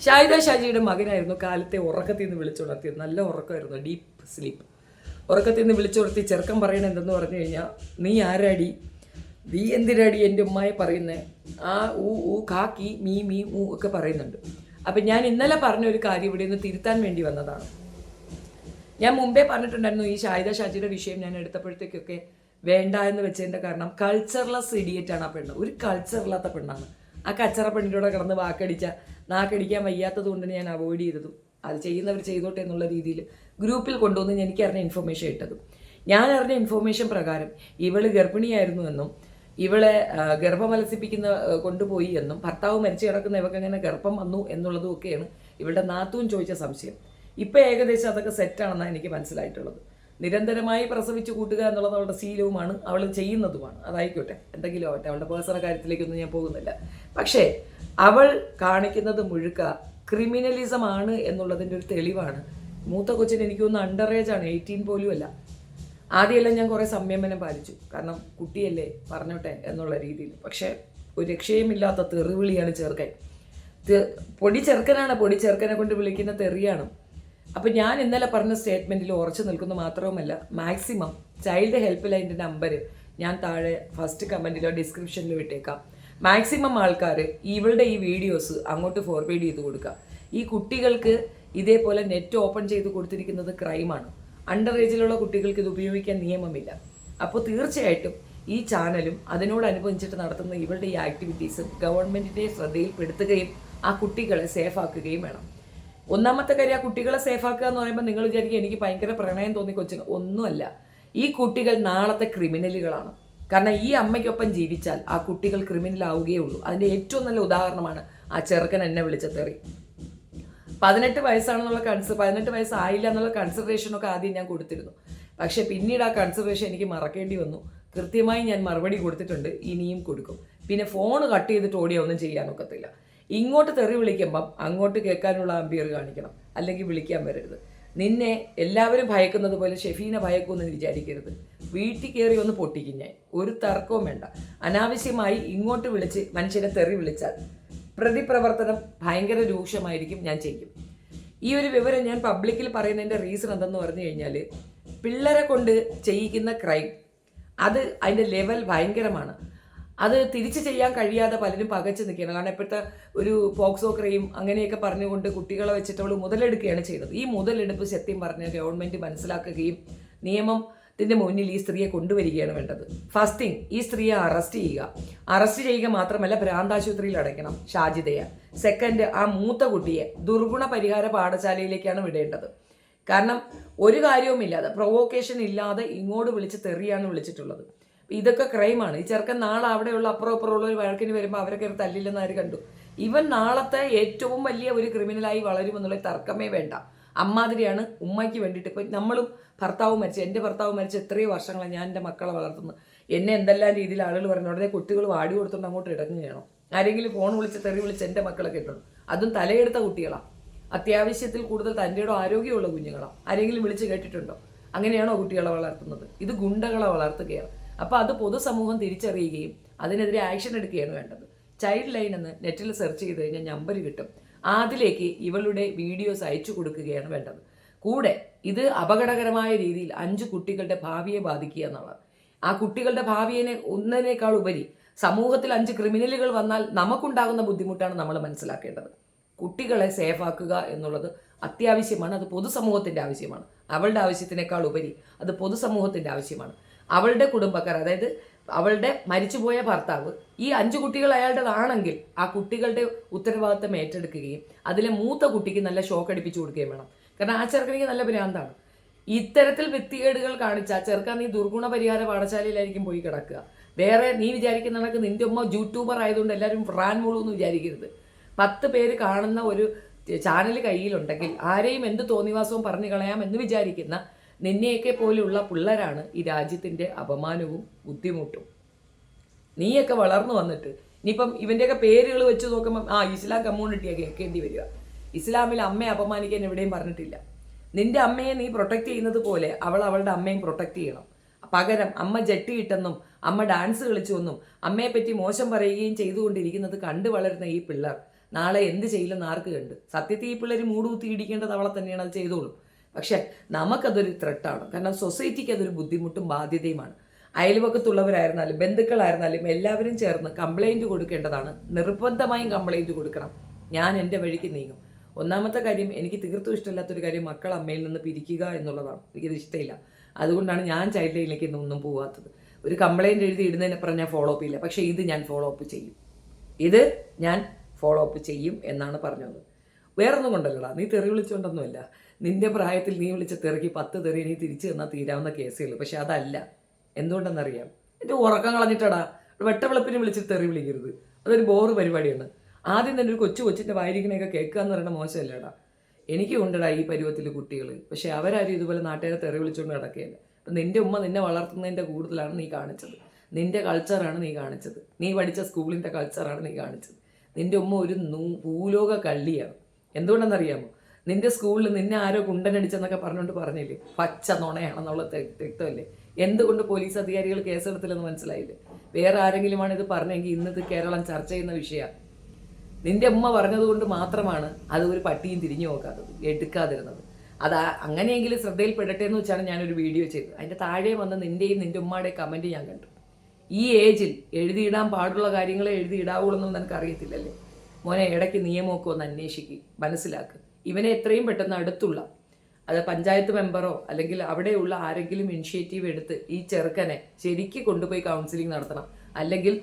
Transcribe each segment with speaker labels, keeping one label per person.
Speaker 1: ഷാഹിദ ഷാജിയുടെ മകനായിരുന്നു കാലത്തെ ഉറക്കത്തിൽ നിന്ന് വിളിച്ചുണർത്തിയത്. നല്ല ഉറക്കമായിരുന്നു, ഡീപ്പ് സ്ലീപ്പ്. ഉറക്കത്തിൽ നിന്ന് വിളിച്ചുണർത്തി ചെറുക്കൻ പറയണത് എന്തെന്ന് പറഞ്ഞു കഴിഞ്ഞാൽ, നീ ആരാടി, നീ എന്തിനാടി എൻ്റെ ഉമ്മയെ പറയുന്നത്, ആ ഊ കാക്കി മീ മീ ഊ ഒക്കെ പറയുന്നുണ്ട്. അപ്പം ഞാൻ ഇന്നലെ പറഞ്ഞ ഒരു കാര്യം ഇവിടെ നിന്ന് തിരുത്താൻ വേണ്ടി വന്നതാണ്. ഞാൻ മുമ്പേ പറഞ്ഞിട്ടുണ്ടായിരുന്നു, ഈ ഷാഹിദ ഷാജിയുടെ വിഷയം ഞാൻ എടുത്തപ്പോഴത്തേക്കൊക്കെ വേണ്ട എന്ന് വെച്ചതിൻ്റെ കാരണം കൾച്ചർലെസ് ഇഡിയറ്റാണ് ആ പെണ്ണ്. ഒരു കൾച്ചറില്ലാത്ത പെണ്ണാണ്. ആ കച്ചറ പെണ്ണിലൂടെ കിടന്ന് നാക്കടിക്കാൻ വയ്യാത്തത് കൊണ്ട് ഞാൻ അവോയ്ഡ് ചെയ്തതും അത് ചെയ്യുന്നവർ ചെയ്തോട്ടെ എന്നുള്ള രീതിയിൽ ഗ്രൂപ്പിൽ കൊണ്ടുവന്ന് എനിക്കറിഞ്ഞ ഇൻഫർമേഷൻ ഇട്ടതും. ഞാൻ അറിഞ്ഞ ഇൻഫർമേഷൻ പ്രകാരം ഇവള് ഗർഭിണിയായിരുന്നു എന്നും ഇവളെ ഗർഭമലസിപ്പിക്കുന്ന കൊണ്ടുപോയി എന്നും ഭർത്താവ് മരിച്ചു കിടക്കുന്ന ഇവക്ക് അങ്ങനെ ഗർഭം വന്നു എന്നുള്ളതും ഒക്കെയാണ് ഇവളുടെ നാത്തൂൻ ചോദിച്ച സംശയം. ഇപ്പം ഏകദേശം അതൊക്കെ സെറ്റാണെന്നാണ് എനിക്ക് മനസ്സിലായിട്ടുള്ളത്. നിരന്തരമായി പ്രസവിച്ച് കൂട്ടുക എന്നുള്ളത് അവളുടെ ശീലവുമാണ്, അവൾ ചെയ്യുന്നതുമാണ്. അതായിക്കോട്ടെ, എന്തെങ്കിലും ആവട്ടെ, അവളുടെ പേഴ്സണൽ കാര്യത്തിലേക്കൊന്നും ഞാൻ പോകുന്നില്ല. പക്ഷേ അവൾ കാണിക്കുന്നത് മുഴുക്ക ക്രിമിനലിസം ആണ് എന്നുള്ളതിൻ്റെ ഒരു തെളിവാണ്. മൂത്ത കൊച്ചിന് എനിക്കൊന്ന് അണ്ടർ ഏജ് ആണ്, 18 പോലും അല്ല. ആദ്യമെല്ലാം ഞാൻ കുറേ സംയമനം പാലിച്ചു, കാരണം കുട്ടിയല്ലേ പറഞ്ഞോട്ടെ എന്നുള്ള രീതിയിൽ. പക്ഷേ ഒരു രക്ഷയുമില്ലാത്ത തെറിവിളിയാണ് ചെറുക്കൻ. പൊടി ചെറുക്കനെ കൊണ്ട് വിളിക്കുന്ന തെറിയാണ്. അപ്പം ഞാൻ ഇന്നലെ പറഞ്ഞ സ്റ്റേറ്റ്മെൻറ്റിൽ ഉറച്ചു നിൽക്കുന്നു. മാത്രവുമല്ല, മാക്സിമം ചൈൽഡ് ഹെൽപ്പ് ലൈൻ്റെ നമ്പർ ഞാൻ താഴെ ഫസ്റ്റ് കമൻറ്റിലോ ഡിസ്ക്രിപ്ഷനിലോ ഇട്ടേക്കാം. മാക്സിമം ആൾക്കാർ ഇവളുടെ ഈ വീഡിയോസ് അങ്ങോട്ട് ഫോർവേഡ് ചെയ്ത് കൊടുക്കുക. ഈ കുട്ടികൾക്ക് ഇതേപോലെ നെറ്റ് ഓപ്പൺ ചെയ്ത് കൊടുത്തിരിക്കുന്നത് ക്രൈമാണ്. അണ്ടർ ഏജിലുള്ള കുട്ടികൾക്ക് ഇത് ഉപയോഗിക്കാൻ നിയമമില്ല. അപ്പോൾ തീർച്ചയായിട്ടും ഈ ചാനലും അതിനോടനുബന്ധിച്ചിട്ട് നടത്തുന്ന ഇവളുടെ ഈ ആക്ടിവിറ്റീസും ഗവൺമെൻറ്റിൻ്റെ ശ്രദ്ധയിൽപ്പെടുത്തുകയും ആ കുട്ടികളെ സേഫാക്കുകയും വേണം. ഒന്നാമത്തെ കാര്യം, ആ കുട്ടികളെ സേഫാക്കുക എന്ന് പറയുമ്പോൾ നിങ്ങൾ വിചാരിക്കുക എനിക്ക് ഭയങ്കര പ്രണയം തോന്നി കൊച്ചുങ്ങൾ. ഒന്നുമല്ല. ഈ കുട്ടികൾ നാളത്തെ ക്രിമിനലുകളാണ്. കാരണം ഈ അമ്മയ്ക്കൊപ്പം ജീവിച്ചാൽ ആ കുട്ടികൾ ക്രിമിനൽ ആവുകയുള്ളൂ. അതിൻ്റെ ഏറ്റവും നല്ല ഉദാഹരണമാണ് ആ ചെറുക്കൻ എന്നെ വിളിച്ച തെറി. 18 വയസ്സാണെന്നുള്ള 18 വയസ്സായില്ല എന്നുള്ള കൺസിഡറേഷനൊക്കെ ആദ്യം ഞാൻ കൊടുത്തിരുന്നു. പക്ഷേ പിന്നീട് ആ കൺസിഡറേഷൻ എനിക്ക് മറക്കേണ്ടി വന്നു. കൃത്യമായി ഞാൻ മറുപടി കൊടുത്തിട്ടുണ്ട്, ഇനിയും കൊടുക്കും. പിന്നെ ഫോൺ കട്ട് ചെയ്തിട്ട് ഓടിയ ഒന്നും ചെയ്യാനൊക്കത്തില്ല. ഇങ്ങോട്ട് തെറി വിളിക്കുമ്പം അങ്ങോട്ട് കേൾക്കാനുള്ള അമ്പിയർ കാണിക്കണം, അല്ലെങ്കിൽ വിളിക്കാൻ വരരുത്. നിന്നെ എല്ലാവരും ഭയക്കുന്നത് പോലെ ഷെഫീനെ ഭയക്കുമെന്ന് വിചാരിക്കരുത്. വീട്ടിൽ കയറി ഒന്ന് പൊട്ടിക്കും ഞാൻ, ഒരു തർക്കവും വേണ്ട. അനാവശ്യമായി ഇങ്ങോട്ട് വിളിച്ച് മനുഷ്യനെ തെറി വിളിച്ചാൽ പ്രതിപ്രവർത്തനം ഭയങ്കര രൂക്ഷമായിരിക്കും, ഞാൻ ചെയ്യും. ഈ ഒരു വിവരം ഞാൻ പബ്ലിക്കിൽ പറയുന്നതിൻ്റെ റീസൺ എന്തെന്ന് പറഞ്ഞു കഴിഞ്ഞാൽ, പിള്ളേരെ കൊണ്ട് ചെയ്യിക്കുന്ന ക്രൈം അത് അതിൻ്റെ ലെവൽ ഭയങ്കരമാണ്. അത് തിരിച്ച് ചെയ്യാൻ കഴിയാതെ പലരും പകച്ച് നിൽക്കുകയാണ്. കാരണം ഇപ്പോഴത്തെ ഒരു പോക്സോ ക്രൈം അങ്ങനെയൊക്കെ പറഞ്ഞുകൊണ്ട് കുട്ടികളെ വെച്ചിട്ട് അവൾ മുതലെടുക്കുകയാണ് ചെയ്യുന്നത്. ഈ മുതലെടുപ്പ് സത്യം പറഞ്ഞ ഗവൺമെൻറ് മനസ്സിലാക്കുകയും നിയമത്തിൻ്റെ മുന്നിൽ ഈ സ്ത്രീയെ കൊണ്ടുവരികയാണ് വേണ്ടത്. ഫസ്റ്റ് തിങ്, ഈ സ്ത്രീയെ അറസ്റ്റ് ചെയ്യുക മാത്രമല്ല ഭ്രാന്താശുപത്രിയിൽ അടയ്ക്കണം ഷാജിദയെ. സെക്കൻഡ്, ആ മൂത്ത കുട്ടിയെ ദുർഗുണ പരിഹാര പാഠശാലയിലേക്കാണ് വിടേണ്ടത്. കാരണം ഒരു കാര്യവുമില്ലാതെ, പ്രൊവോക്കേഷൻ ഇല്ലാതെ ഇങ്ങോട്ട് വിളിച്ച് തെറിയാണ് വിളിച്ചിട്ടുള്ളത്. ഇതൊക്കെ ക്രൈമാണ്. ഈ ചെറുക്കൻ നാളെ അവിടെയുള്ള അപ്പുറമുള്ള ഒരു വഴക്കിന് വരുമ്പോൾ അവരൊക്കെ തല്ലില്ലെന്ന് ആര് കണ്ടു? ഇവൻ നാളത്തെ ഏറ്റവും വലിയ ഒരു ക്രിമിനലായി വളരുമെന്നുള്ള തർക്കമേ വേണ്ട. അമ്മാതിരിയാണ് ഉമ്മയ്ക്ക് വേണ്ടിയിട്ട്. ഇപ്പം നമ്മളും എൻ്റെ ഭർത്താവ് മരിച്ച് എത്രയോ വർഷങ്ങളാണ് ഞാൻ എൻ്റെ മക്കളെ വളർത്തുന്നത്. എന്നെ എന്തെല്ലാം രീതിയിൽ ആളുകൾ പറഞ്ഞു, ഉടനെ കുട്ടികൾ വാടി കൊടുത്തുകൊണ്ട് അങ്ങോട്ട് ഇടങ്ങുകയാണോ? ആരെങ്കിലും ഫോൺ വിളിച്ച് തെറി വിളിച്ച് എൻ്റെ മക്കളെ കേട്ടു. അതും തലയെടുത്ത കുട്ടികളാണ്, അത്യാവശ്യത്തിൽ കൂടുതൽ തൻ്റെയോ ആരോഗ്യമുള്ള കുഞ്ഞുങ്ങളാണ്. ആരെങ്കിലും വിളിച്ച് കേട്ടിട്ടുണ്ടോ? അങ്ങനെയാണോ കുട്ടികളെ വളർത്തുന്നത്? ഇത് ഗുണ്ടകളെ വളർത്തുകയാണ്. അപ്പോൾ അത് പൊതുസമൂഹം തിരിച്ചറിയുകയും അതിനെതിരെ ആക്ഷൻ എടുക്കുകയാണ് വേണ്ടത്. ചൈൽഡ് ലൈൻ എന്ന് നെറ്റിൽ സെർച്ച് ചെയ്ത് കഴിഞ്ഞാൽ നമ്പർ കിട്ടും. അതിലേക്ക് ഇവളുടെ വീഡിയോസ് അയച്ചു കൊടുക്കുകയാണ് വേണ്ടത്. കൂടെ ഇത് അപകടകരമായ രീതിയിൽ 5 കുട്ടികളുടെ ഭാവിയെ ബാധിക്കുക എന്നുള്ളത്. ആ കുട്ടികളുടെ ഭാവിയെ ഒന്നിനേക്കാൾ ഉപരി സമൂഹത്തിൽ 5 ക്രിമിനലുകൾ വന്നാൽ നമുക്കുണ്ടാകുന്ന ബുദ്ധിമുട്ടാണ് നമ്മൾ മനസ്സിലാക്കേണ്ടത്. കുട്ടികളെ സേഫാക്കുക എന്നുള്ളത് അത്യാവശ്യമാണ്. അത് പൊതുസമൂഹത്തിൻ്റെ ആവശ്യമാണ്. അവളുടെ ആവശ്യത്തിനേക്കാൾ ഉപരി അത് പൊതുസമൂഹത്തിൻ്റെ ആവശ്യമാണ്. അവളുടെ കുടുംബക്കാർ, അതായത് അവളുടെ മരിച്ചുപോയ ഭർത്താവ് ഈ 5 കുട്ടികൾ അയാളുടേതാണെങ്കിൽ ആ കുട്ടികളുടെ ഉത്തരവാദിത്തം ഏറ്റെടുക്കുകയും അതിലെ മൂത്ത കുട്ടിക്ക് നല്ല ഷോക്ക് അടിപ്പിച്ചു കൊടുക്കുകയും വേണം. കാരണം ആ ചെറുക്കനിക്ക് നല്ല ഭ്രാന്താണ്. ഇത്തരത്തിൽ വ്യക്തികേടുകൾ കാണിച്ച ചെറുക്കാൻ നീ ദുർഗുണ പരിഹാര പാഠശാലയിലായിരിക്കും പോയി കിടക്കുക. വേറെ നീ വിചാരിക്കുന്ന കണക്ക് നിന്റെ ഉമ്മ യൂട്യൂബർ ആയതുകൊണ്ട് എല്ലാവരും റാൻ മുളു എന്ന് വിചാരിക്കരുത്. 10 പേര് കാണുന്ന ഒരു ചാനൽ കയ്യിലുണ്ടെങ്കിൽ ആരെയും എന്ത് തോന്നിവാസവും പറഞ്ഞു കളയാം എന്ന് വിചാരിക്കുന്ന നിന്നെയൊക്കെ പോലെയുള്ള പിള്ളേരാണ് ഈ രാജ്യത്തിൻ്റെ അപമാനവും ബുദ്ധിമുട്ടും. നീയൊക്കെ വളർന്നു വന്നിട്ട് ഇനിയിപ്പം ഇവൻ്റെയൊക്കെ പേരുകൾ വെച്ച് നോക്കുമ്പം ഇസ്ലാം കമ്മ്യൂണിറ്റിയാണ് കേൾക്കേണ്ടി വരിക. ഇസ്ലാമിൽ അമ്മയെ അപമാനിക്കാൻ എവിടെയും പറഞ്ഞിട്ടില്ല. നിന്റെ അമ്മയെ നീ പ്രൊട്ടക്റ്റ് ചെയ്യുന്നത് പോലെ അവളുടെ അമ്മയും പ്രൊട്ടക്റ്റ് ചെയ്യണം. പകരം അമ്മ ജട്ടിയിട്ടെന്നും അമ്മ ഡാൻസ് കളിച്ചുവെന്നും അമ്മയെപ്പറ്റി മോശം പറയുകയും ചെയ്തുകൊണ്ടിരിക്കുന്നത് കണ്ടു വളരുന്ന ഈ പിള്ളേർ നാളെ എന്ത് ചെയ്യില്ലെന്ന് ആർക്ക് കണ്ട്? സത്യത്തിൽ ഈ പിള്ളേർ മൂടുകുത്തി ഇടിക്കേണ്ടത് അവളെ തന്നെയാണ്, അത് ചെയ്തോളൂ. പക്ഷെ നമുക്കതൊരു ത്രെട്ടാണ്. കാരണം സൊസൈറ്റിക്ക് അതൊരു ബുദ്ധിമുട്ടും ബാധ്യതയുമാണ്. അയൽവക്കത്തുള്ളവരായിരുന്നാലും ബന്ധുക്കളായിരുന്നാലും എല്ലാവരും ചേർന്ന് കംപ്ലൈൻറ്റ് കൊടുക്കേണ്ടതാണ്. നിർബന്ധമായും കംപ്ലൈൻറ്റ് കൊടുക്കണം. ഞാൻ എൻ്റെ വഴിക്ക് നീങ്ങും. ഒന്നാമത്തെ കാര്യം, എനിക്ക് തീർത്തും ഇഷ്ടമില്ലാത്തൊരു കാര്യം മക്കൾ അമ്മയിൽ നിന്ന് പിരിക്കുക എന്നുള്ളതാണ്. എനിക്കത് ഇഷ്ടമില്ല. അതുകൊണ്ടാണ് ഞാൻ ചൈൽഡ് ലൈനിലേക്ക് ഒന്നും പോകാത്തത്. ഒരു കംപ്ലൈൻറ്റ് എഴുതി ഇടുന്നതിനപ്പുറം ഞാൻ ഫോളോ അപ്പ് ചെയ്യില്ല. പക്ഷേ ഇത് ഞാൻ ഫോളോ അപ്പ് ചെയ്യും. ഇത് ഞാൻ ഫോളോ അപ്പ് ചെയ്യും എന്നാണ് പറഞ്ഞത്. വേറൊന്നും കൊണ്ടല്ലടാ, നീ തെറി വിളിച്ചുകൊണ്ടൊന്നുമല്ല. നിന്റെ പ്രായത്തിൽ നീ വിളിച്ച തെറിക്ക് 10 തെറി നീ തിരിച്ചു തന്നാൽ തീരാവുന്ന കേസുകൾ. പക്ഷെ അതല്ല. എന്തുകൊണ്ടെന്നറിയാം? എൻ്റെ ഉറക്കം കളഞ്ഞിട്ടടാ. വെട്ടവെളുപ്പിനെ വിളിച്ചിട്ട് തെറി വിളിക്കരുത്. അതൊരു ബോറ് പരിപാടിയാണ്. ആദ്യം തന്നെ ഒരു കൊച്ചിൻ്റെ വായിരിക്കണയൊക്കെ കേൾക്കുക എന്ന് പറയുന്നത് മോശമല്ലേടാ. എനിക്ക് ഉണ്ടടാ ഈ പരുവത്തിൽ കുട്ടികൾ. പക്ഷെ അവരാരും ഇതുപോലെ നാട്ടുകാരെ തെറി വിളിച്ചുകൊണ്ട് നടക്കുകയില്ല. അപ്പം നിൻ്റെ ഉമ്മ നിന്നെ വളർത്തുന്നതിൻ്റെ കൂടുതലാണ് നീ കാണിച്ചത്. നിൻ്റെ കൾച്ചറാണ് നീ കാണിച്ചത്. നീ പഠിച്ച സ്കൂളിൻ്റെ കൾച്ചറാണ് നീ കാണിച്ചത്. നിൻ്റെ ഉമ്മ ഒരു ഭൂലോക കള്ളിയാണ്. എന്തുകൊണ്ടെന്നറിയാമോ? നിൻ്റെ സ്കൂളിൽ നിന്നെ ആരോ കുണ്ടനടിച്ചെന്നൊക്കെ പറഞ്ഞില്ലേ? പച്ച നുണയാണെന്നുള്ള വ്യക്തമല്ലേ? എന്തുകൊണ്ട് പോലീസ് അധികാരികൾ കേസെടുത്തില്ലെന്ന് മനസ്സിലായില്ലേ? വേറെ ആരെങ്കിലുമാണ് ഇത് പറഞ്ഞെങ്കിൽ ഇന്നത് കേരളം ചർച്ച ചെയ്യുന്ന വിഷയമാണ്. നിൻ്റെ ഉമ്മ പറഞ്ഞതുകൊണ്ട് മാത്രമാണ് അത് ഒരു പട്ടിയും തിരിഞ്ഞു നോക്കാത്തത്, എടുക്കാതിരുന്നത്. അത് അങ്ങനെയെങ്കിലും ശ്രദ്ധയിൽപ്പെടട്ടെ എന്ന് വെച്ചാണ് ഞാനൊരു വീഡിയോ ചെയ്തത്. അതിൻ്റെ താഴെ വന്ന് നിൻ്റെയും നിൻ്റെ ഉമ്മയുടെയും കമൻറ്റ് ഞാൻ കണ്ടു. ഈ ഏജിൽ എഴുതിയിടാൻ പാടുള്ള കാര്യങ്ങളെ എഴുതിയിടാവുള്ളൂ എന്നൊന്നും നിനക്ക് അറിയത്തില്ലല്ലേ? മോനെ, ഇടയ്ക്ക് നിയമമൊക്കെ ഒന്ന് അന്വേഷിക്കുക, മനസ്സിലാക്കുക. ഇവനെ എത്രയും പെട്ടെന്ന് അടുത്തുള്ള അത് പഞ്ചായത്ത് മെമ്പറോ അല്ലെങ്കിൽ അവിടെയുള്ള ആരെങ്കിലും ഇനിഷ്യേറ്റീവ് എടുത്ത് ഈ ചെറുക്കനെ ശരിക്ക് കൊണ്ടുപോയി കൗൺസിലിംഗ് നടത്തണം. അല്ലെങ്കിൽ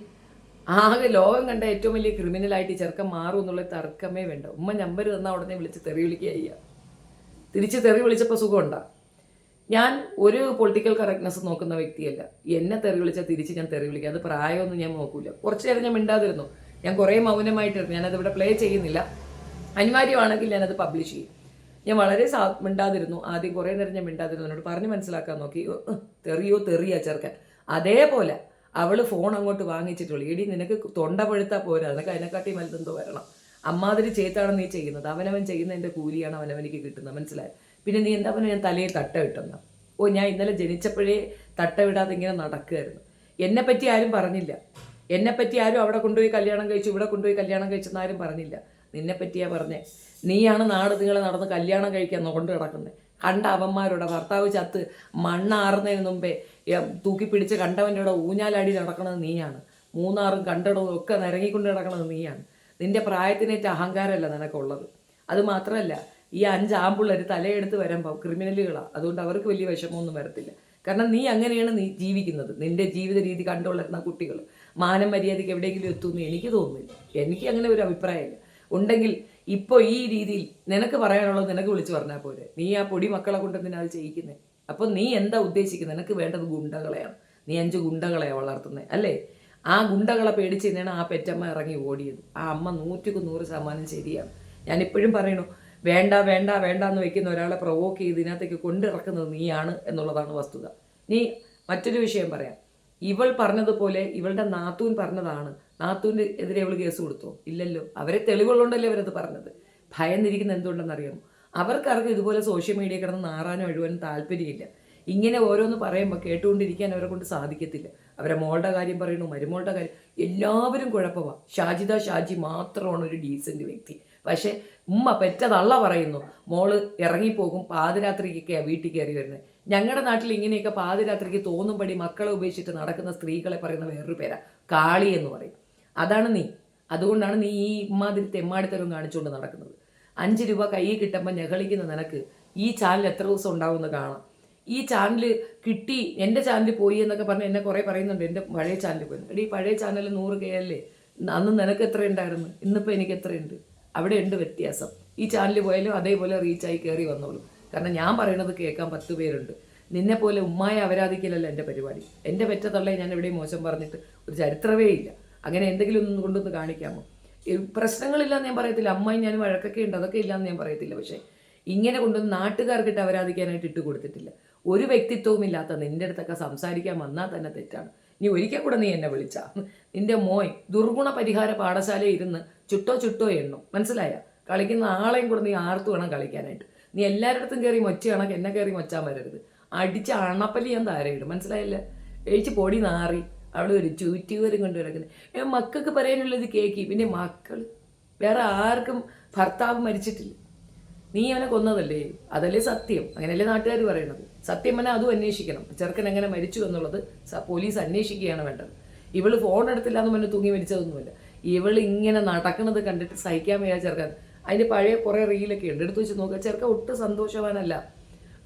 Speaker 1: ആകെ ലോകം കണ്ട ഏറ്റവും വലിയ ക്രിമിനലായിട്ട് ഈ ചെറുക്കൻ മാറും എന്നുള്ള തർക്കമേ വേണ്ട. ഉമ്മ നമ്പർ തന്നാൽ ഉടനെ വിളിച്ച് തെറി വിളിക്കുക. തിരിച്ച് തെറി വിളിച്ചപ്പോൾ സുഖമുണ്ടാ? ഞാൻ ഒരു പൊളിറ്റിക്കൽ കറക്റ്റ്നെസ് നോക്കുന്ന വ്യക്തിയല്ല. എന്നെ തെറി വിളിച്ചാൽ തിരിച്ച് ഞാൻ തെറി വിളിക്കുക. അത് പ്രായമൊന്നും ഞാൻ നോക്കൂല. കുറച്ച് നേരം ഞാൻ മിണ്ടാതിരുന്നു. ഞാൻ കുറേ മൗനമായിട്ടിരുന്നു. ഞാനതിവിടെ പ്ലേ ചെയ്യുന്നില്ല. അനിവാര്യമാണെങ്കിൽ ഞാനത് പബ്ലിഷ് ചെയ്യും. ഞാൻ വളരെ മിണ്ടാതിരുന്നു. ആദ്യം കുറേ നേരം ഞാൻ മിണ്ടാതിരുന്നു. എന്നോട് പറഞ്ഞ് മനസ്സിലാക്കാൻ നോക്കി. തെറിയാ ചെറുക്കൻ. അതേപോലെ അവൾ ഫോൺ അങ്ങോട്ട് വാങ്ങിച്ചിട്ടുള്ളൂ. എടി, നിനക്ക് തൊണ്ട പഴുത്താൽ പോരാ, നിനക്ക് അതിനെക്കാട്ടി വലുതെന്തോ വരണം. അമ്മാതിരി ചെയ്താണ് നീ ചെയ്യുന്നത്. അവനവൻ ചെയ്യുന്നതിൻ്റെ കൂലിയാണ് അവനവനിക്ക് കിട്ടുന്നത്, മനസ്സിലായി? പിന്നെ നീ എന്താ പറഞ്ഞാൽ ഞാൻ തലയിൽ തട്ട ഇട്ടെന്ന? ഞാൻ ഇന്നലെ ജനിച്ചപ്പോഴേ തട്ട വിടാതെ ഇങ്ങനെ നടക്കുകയായിരുന്നു. എന്നെപ്പറ്റി ആരും പറഞ്ഞില്ല. എന്നെപ്പറ്റി ആരും അവിടെ കൊണ്ടുപോയി കല്യാണം കഴിച്ചു, ഇവിടെ കൊണ്ടുപോയി കല്യാണം കഴിച്ചെന്ന് ആരും പറഞ്ഞില്ല. നിന്നെപ്പറ്റിയാ പറഞ്ഞേ. നീയാണ് നാട് നിങ്ങളെ നടന്ന് കല്യാണം കഴിക്കാൻ കൊണ്ട് കിടക്കുന്നത്. കണ്ട അവന്മാരുടെ ഭർത്താവ് ചത്ത് മണ്ണാറുന്നതിന് മുമ്പേ തൂക്കിപ്പിടിച്ച് കണ്ടവൻ്റെ ഊഞ്ഞാലാടി നടക്കുന്നത് നീയാണ്. മൂന്നാറും കണ്ടടവും ഒക്കെ നിരങ്ങിക്കൊണ്ട് നടക്കുന്നത് നീയാണ്. നിന്റെ പ്രായത്തിനേറ്റ അഹങ്കാരമല്ല നിനക്കുള്ളത്. അത് മാത്രമല്ല, ഈ 5 ആമ്പിള്ളേർ തലയെടുത്ത് വരുമ്പോൾ ക്രിമിനലുകളാണ്. അതുകൊണ്ട് അവർക്ക് വലിയ വിഷമമൊന്നും വരത്തില്ല. കാരണം നീ അങ്ങനെയാണ് നീ ജീവിക്കുന്നത്. നിന്റെ ജീവിത രീതി കണ്ടുകൊള്ളുന്ന കുട്ടികൾ മാനം മര്യാദയ്ക്ക് എവിടെയെങ്കിലും എത്തുമെന്ന് എനിക്ക് തോന്നുന്നില്ല. എനിക്ക് അങ്ങനെ ഒരു അഭിപ്രായമില്ല. ഉണ്ടെങ്കിൽ ഇപ്പോൾ ഈ രീതിയിൽ നിനക്ക് പറയാനുള്ളത് നിനക്ക് വിളിച്ച് പറഞ്ഞാൽ പോരെ. നീ ആ പൊടി മക്കളെ കൊണ്ട് എന്തിനാ അത് ചെയ്യിക്കുന്നത്? അപ്പോൾ നീ എന്താ ഉദ്ദേശിക്കുന്നത്? നിനക്ക് വേണ്ടത് ഗുണ്ടകളെയാണ്. നീ 5 ഗുണ്ടകളെയാണ് വളർത്തുന്നത് അല്ലേ? ആ ഗുണ്ടകളെ പേടിച്ച് തന്നെയാണ് ആ പെറ്റമ്മ ഇറങ്ങി ഓടിയത്. ആ അമ്മ 100% ശരിയാണ്. ഞാനിപ്പോഴും പറയണു, വേണ്ട വേണ്ട വേണ്ട എന്ന് വെക്കുന്ന ഒരാളെ പ്രൊവോക്ക് ചെയ്ത് ഇതിനകത്തേക്ക് കൊണ്ടിറക്കുന്നത് നീയാണ് എന്നുള്ളതാണ് വസ്തുത. നീ മറ്റൊരു വിഷയം പറയാം. ഇവൾ പറഞ്ഞതുപോലെ ഇവളുടെ നാത്തൂൻ പറഞ്ഞതാണ്. നാത്തൂൻ്റെ എതിരെ ഇവൾ കേസ് കൊടുത്തോ? ഇല്ലല്ലോ. അവരെ തെളിവുള്ളതുകൊണ്ടല്ലേ അവരത് പറഞ്ഞത്. ഭയന്നിരിക്കുന്ന എന്തുകൊണ്ടെന്നറിയാമോ? അവർക്കറിയാം ഇതുപോലെ സോഷ്യൽ മീഡിയ കിടന്ന് നാറാനും അഴുവാനും താല്പര്യമില്ല. ഇങ്ങനെ ഓരോന്ന് പറയുമ്പോൾ കേട്ടുകൊണ്ടിരിക്കാൻ അവരെ കൊണ്ട് സാധിക്കത്തില്ല. അവരെ മോളുടെ കാര്യം പറയുന്നു, മരുമോളുടെ കാര്യം, എല്ലാവരും കുഴപ്പമാണ്. ഷാജി മാത്രമാണ് ഒരു ഡീസൻറ്റ് വ്യക്തി. പക്ഷേ ഉമ്മ പെറ്റതള്ള പറയുന്നു, മോള് ഇറങ്ങിപ്പോകും, പാതിരാത്രിക്കൊക്കെയാണ് വീട്ടിൽ കയറി വരുന്നത്. ഞങ്ങളുടെ നാട്ടിൽ ഇങ്ങനെയൊക്കെ പാതിരാത്രിക്ക് തോന്നുമ്പടി മക്കളെ ഉപേക്ഷിച്ചിട്ട് നടക്കുന്ന സ്ത്രീകളെ പറയുന്ന വേറൊരു പേരാ കാളി എന്ന് പറയും. അതാണ് നീ. അതുകൊണ്ടാണ് നീ ഈ ഇമ്മാതിരി തെമ്മാടിത്തരവും കാണിച്ചുകൊണ്ട് നടക്കുന്നത്. 5 രൂപ കയ്യിൽ കിട്ടുമ്പോൾ ഞെളിക്കുന്ന നിനക്ക് ഈ ചാനൽ എത്ര ദിവസം ഉണ്ടാവുമെന്ന് കാണാം. ഈ ചാനൽ കിട്ടി, എൻ്റെ ചാനൽ പോയി എന്നൊക്കെ പറഞ്ഞ് എന്നെ കുറേ പറയുന്നുണ്ട്. എൻ്റെ പഴയ ചാനൽ പോയി. എടി, പഴയ ചാനൽ 100K അല്ലേ? അന്ന് നിനക്ക് എത്ര ഉണ്ടായിരുന്നു? ഇന്നിപ്പോൾ എനിക്ക് എത്രയുണ്ട്? അവിടെ ഉണ്ട് വ്യത്യാസം. ഈ ചാനൽ പോയാലും അതേപോലെ റീച്ചായി കയറി വന്നോളൂ. കാരണം ഞാൻ പറയണത് കേൾക്കാൻ 10 പേരുണ്ട്. നിന്നെപ്പോലെ ഉമ്മായ അപരാധിക്കലല്ല എൻ്റെ പരിപാടി. എൻ്റെ പെറ്റതള്ളയെ ഞാൻ എവിടെയും മോശം പറഞ്ഞിട്ട് ഒരു ചരിത്രമേ ഇല്ല. അങ്ങനെ എന്തെങ്കിലും ഒന്നും കൊണ്ടൊന്ന് കാണിക്കാമോ? പ്രശ്നങ്ങളില്ലാന്ന് ഞാൻ പറയത്തില്ല. അമ്മായി ഞാൻ വഴക്കൊക്കെ ഉണ്ട്, അതൊക്കെ ഇല്ലയെന്ന് ഞാൻ പറയത്തില്ല. പക്ഷേ ഇങ്ങനെ കൊണ്ടൊന്ന് നാട്ടുകാർക്കിട്ട് അപരാധിക്കാനായിട്ട് ഇട്ട് കൊടുത്തിട്ടില്ല. ഒരു വ്യക്തിത്വവും ഇല്ലാത്ത നിൻ്റെ അടുത്തൊക്കെ സംസാരിക്കാൻ വന്നാൽ തന്നെ തെറ്റാണ്. നീ ഒരിക്കൽ കൂടെ നീ എന്നെ വിളിച്ചാ നിൻ്റെ മോൻ ദുർഗുണ പരിഹാര പാഠശാലയിൽ ഇരുന്ന് ചുട്ടോ എണ്ണും, മനസ്സിലായ? കളിക്കുന്ന ആളെയും കൂടെ നീ ആർത്തു വേണം കളിക്കാനായിട്ട്. നീ എല്ലാവരുടെ കയറി മൊച്ച കണക്ക് എന്നെ കയറി മൊച്ചാൻ വരരുത്. അടിച്ച അണപ്പല്ലി ഞാൻ താരയിടും, മനസ്സിലായില്ല? എഴിച്ച് പൊടി നാറി അവിടെ ഒരു ചൂറ്റുവരും കൊണ്ട് കിടക്കുന്നത്. മക്കൾക്ക് പറയാനുള്ളത് കേക്കി. പിന്നെ മക്കൾ വേറെ ആർക്കും ഭർത്താവ് മരിച്ചിട്ടില്ല. നീ അവനെ കൊന്നതല്ലേ, അതല്ലേ സത്യം, അങ്ങനെയല്ലേ നാട്ടുകാർ പറയണത്. സത്യം പറഞ്ഞാൽ അതും അന്വേഷിക്കണം. ചെറുക്കൻ എങ്ങനെ മരിച്ചു എന്നുള്ളത് പോലീസ് അന്വേഷിക്കുകയാണ് വേണ്ടത്. ഇവള് ഫോൺ എടുത്തില്ല എന്ന് പറഞ്ഞ് തൂങ്ങി മരിച്ചതൊന്നുമല്ല. ഇവൾ ഇങ്ങനെ നടക്കുന്നത് കണ്ടിട്ട് സഹിക്കാൻ വയ്യ ചെറുക്കൻ. അതിൻ്റെ പഴയ കുറേ റീലൊക്കെ ഉണ്ട്, എടുത്തു വെച്ച് നോക്കുക. ചെറുക്കൻ ഒട്ടും സന്തോഷവാനല്ല.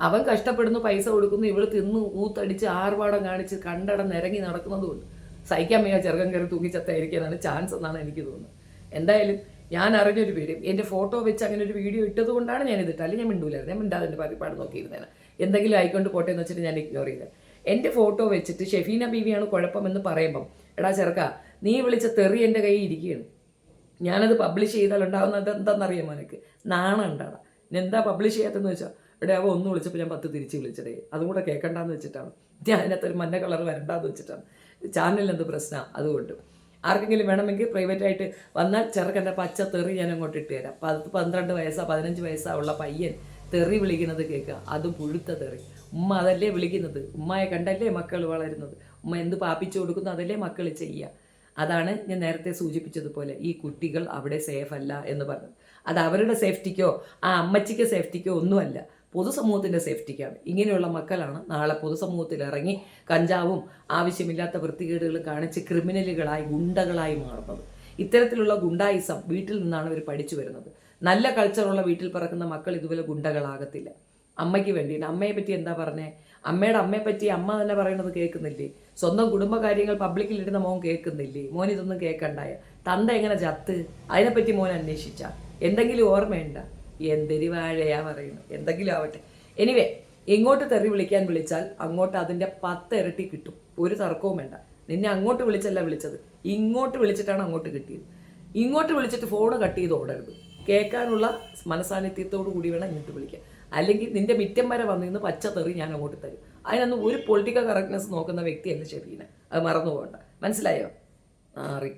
Speaker 1: അവൻ കഷ്ടപ്പെടുന്നു, പൈസ കൊടുക്കുന്നു, ഇവള് തിന്ന് ഊത്തടിച്ച് ആർഭാടം കാണിച്ച് കണ്ടടം നിരങ്ങി നടക്കുന്നതുകൊണ്ട് സഹിക്കാൻ വയ്യ ചെറുക്കൻ കയറി തൂങ്ങിച്ചത്തായിരിക്കാനാണ് ചാൻസ് എന്നാണ് എനിക്ക് തോന്നുന്നത്. എന്തായാലും ഞാൻ അറിഞ്ഞൊരു പേര് എൻ്റെ ഫോട്ടോ വെച്ച് അങ്ങനെ ഒരു വീഡിയോ ഇട്ടത് കൊണ്ടാണ് ഞാൻ ഇതിട്ട്, അല്ലെങ്കിൽ ഞാൻ മിണ്ടൂലായിരുന്നു. ഞാൻ മിണ്ടാതെ എൻ്റെ പരിപാടി നോക്കിയിരുന്നേനെ. എന്തെങ്കിലും ആയിക്കൊണ്ട് പോട്ടെ എന്ന് വെച്ചിട്ട് ഞാൻ ഇഗ്നോർ ചെയ്തത്. എൻ്റെ ഫോട്ടോ വെച്ചിട്ട് ഷെഫീന ബീവിയാണ് കുഴപ്പമെന്ന് പറയുമ്പം, എടാ ചെറുക്ക, നീ വിളിച്ച തെറി എൻ്റെ കയ്യിൽ ഇരിക്കുകയാണ്. ഞാനത് പബ്ലിഷ് ചെയ്താൽ ഉണ്ടാകുന്നത് എന്താണെന്നറിയാമോ എനിക്ക്? നാണം ഉണ്ടാടാ. എന്താ പബ്ലിഷ് ചെയ്യാത്തെന്ന് വെച്ചാൽ, ഇവിടെ അവ ഒന്ന് വിളിച്ചപ്പോൾ ഞാൻ 10 തിരിച്ച് വിളിച്ചടേ, അതും കൂടെ കേൾക്കണ്ടെന്ന് വെച്ചിട്ടാണ്. ഞാൻ അതിനകത്തൊരു മഞ്ഞ കളർ വരണ്ടെന്ന് വെച്ചിട്ടാണ്. ചാനലിന് എന്ത് പ്രശ്നമാണ്. അതുകൊണ്ട് ആർക്കെങ്കിലും വേണമെങ്കിൽ പ്രൈവറ്റായിട്ട് വന്നാൽ ചെറുക്കൻ്റെ പച്ച തെറി ഞാൻ അങ്ങോട്ട് ഇട്ട് തരാം. 12 വയസ്സാ 15 വയസ്സാ ഉള്ള പയ്യൻ തെറി വിളിക്കുന്നത് കേൾക്കുക, അതും പുഴുത്ത തെറി. ഉമ്മ അതല്ലേ വിളിക്കുന്നത്, ഉമ്മയെ കണ്ടല്ലേ മക്കൾ വളരുന്നത്. ഉമ്മ എന്ത് പാപ്പിച്ചു കൊടുക്കുന്നു അതല്ലേ മക്കൾ ചെയ്യുക. അതാണ് ഞാൻ നേരത്തെ സൂചിപ്പിച്ചതുപോലെ ഈ കുട്ടികൾ അവിടെ സേഫ് അല്ല എന്ന് പറഞ്ഞത്. അത് അവരുടെ സേഫ്റ്റിക്കോ ആ അമ്മച്ചിക്ക് സേഫ്റ്റിക്കോ ഒന്നുമല്ല, പൊതുസമൂഹത്തിൻ്റെ സേഫ്റ്റിക്കാണ്. ഇങ്ങനെയുള്ള മക്കളാണ് നാളെ പൊതുസമൂഹത്തിൽ ഇറങ്ങി കഞ്ചാവും ആവശ്യമില്ലാത്ത വൃത്തികേടുകളും കാണിച്ച് ക്രിമിനലുകളായി ഗുണ്ടകളായി മാറുന്നത്. ഇത്തരത്തിലുള്ള ഗുണ്ടായിസം വീട്ടിൽ നിന്നാണ് ഇവർ പഠിച്ചു വരുന്നത്. നല്ല കൾച്ചറുള്ള വീട്ടിൽ പിറക്കുന്ന മക്കൾ ഇതുപോലെ ഗുണ്ടകളാകത്തില്ല. അമ്മയ്ക്ക് വേണ്ടിയിട്ട് അമ്മയെ പറ്റി എന്താ പറഞ്ഞേ? അമ്മയുടെ അമ്മയെ പറ്റി അമ്മ തന്നെ പറയുന്നത് കേൾക്കുന്നില്ലേ? സ്വന്തം കുടുംബകാര്യങ്ങൾ പബ്ലിക്കിൽ ഇടുന്ന മോൻ കേൾക്കുന്നില്ലേ? മോൻ ഇതൊന്നും കേൾക്കണ്ടായ തന്ത എങ്ങനെ ചത്ത് അതിനെപ്പറ്റി മോൻ അന്വേഷിച്ച എന്തെങ്കിലും ഓർമ്മയുണ്ട? എന്തൊരു വാഴയാ പറയുന്നത്. എന്തെങ്കിലും ആവട്ടെ. എനിവേ, ഇങ്ങോട്ട് തെറി വിളിക്കാൻ വിളിച്ചാൽ അങ്ങോട്ട് അതിൻ്റെ 10 ഇരട്ടി കിട്ടും. ഒരു തർക്കവും വേണ്ട. നിന്നെ അങ്ങോട്ട് വിളിച്ചല്ല വിളിച്ചത്, ഇങ്ങോട്ട് വിളിച്ചിട്ടാണ് അങ്ങോട്ട് കിട്ടിയത്. ഇങ്ങോട്ട് വിളിച്ചിട്ട് ഫോണ് കട്ട് ചെയ്ത് ഓടരുത്. കേൾക്കാനുള്ള മനസാന്നിധ്യത്തോടു കൂടി വേണം ഇങ്ങോട്ട് വിളിക്കാൻ. അല്ലെങ്കിൽ നിന്റെ മിറ്റം വരെ വന്നിരുന്ന് പച്ച തെറി ഞാൻ അങ്ങോട്ട് തരും. അതിനൊന്നും ഒരു പൊളിറ്റിക്കൽ കറക്റ്റ്നെസ് നോക്കുന്ന വ്യക്തിയല്ല ഷെഫീന. അത് മറന്നു പോകണ്ട. മനസ്സിലായോ? ആറി